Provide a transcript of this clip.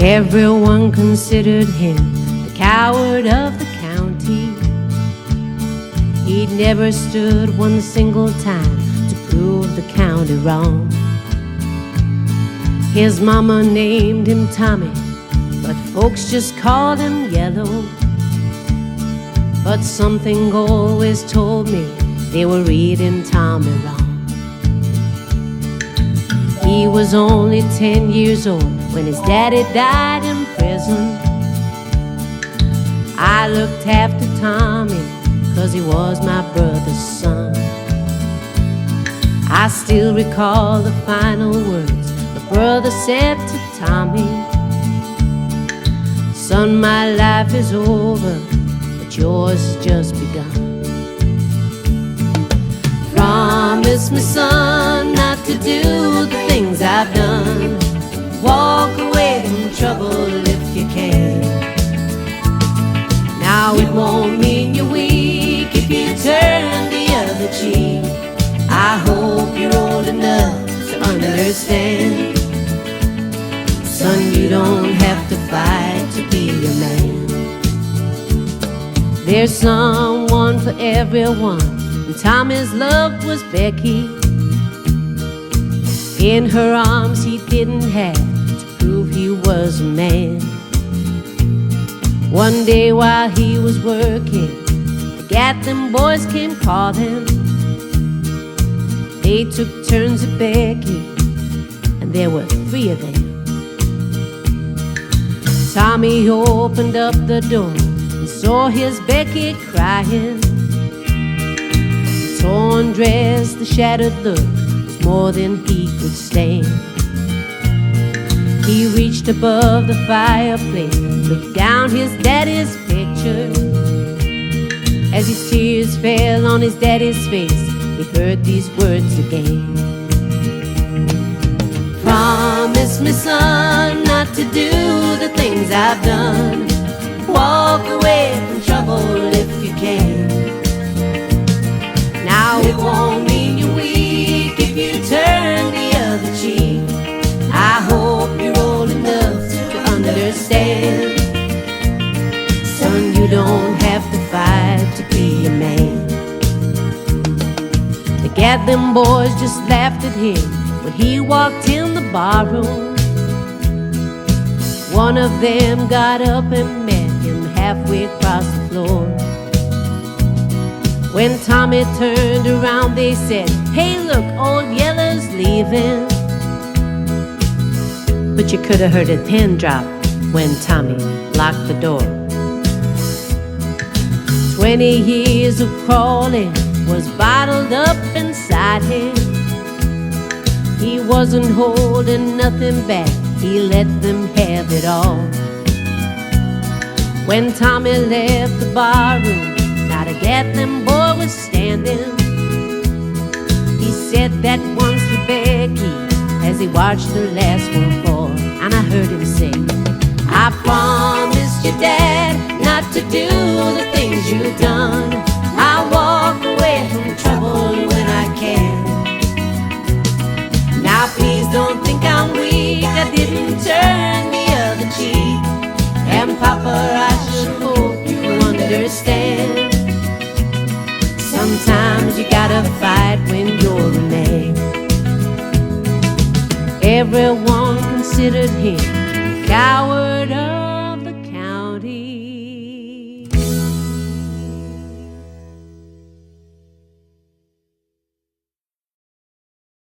Everyone considered him the coward of the county. He'd never stood one single time to prove the county wrong. His mama named him Tommy, but folks just called him Yellow. But something always told me they were reading Tommy wrong. He was only 10 years old when his daddy died in prison. I looked after Tommy 'cause he was my brother's son. I still recall the final words the brother said to Tommy. Son, my life is over, but yours has just begun. Promise me, son, not to do the things I've done. Walk away from trouble if you can. Now it won't mean you're weak if you turn the other cheek. I hope you're old enough to understand. Son, you don't have to fight to be a man. There's someone for everyone, and Tommy's love was Becky. In her arms he didn't have to prove he was a man. One day while he was working, the Gatlin boys came calling. They took turns at Becky, and there were 3 of them. Tommy opened up the door and saw his Becky crying. The torn dress, the shattered look, was more than he could stand. He reached above the fireplace, looked down his daddy's picture. As his tears fell on his daddy's face, he heard these words again. Promise me, son, not to do the things I've done. Walk away from trouble if you can. Now it won't mean you're weak if you turn the other cheek. I hope you're old enough to understand. Son, you don't have to fight to be a man. The Gatlin boys just laughed at him when he walked in the barroom. One of them got up and met him halfway across the floor. When Tommy turned around, they said, "Hey, look, old Yellow's leaving." But you could have heard a pin drop when Tommy locked the door. 20 years of crawling was bottled up inside him. He wasn't holding nothing back, he let them have it all. When Tommy left the barroom, not a Gatlin boy was standing. He said that once to Becky as he watched the last one fall, and I heard him say, "I promised your dad not to do the things you've done. I walk away from trouble when I can. Now please don't think I'm weak, I didn't turn the other cheek. And Papa, I should hope you understand. Sometimes you gotta fight when you're a man." Everyone considered him a coward.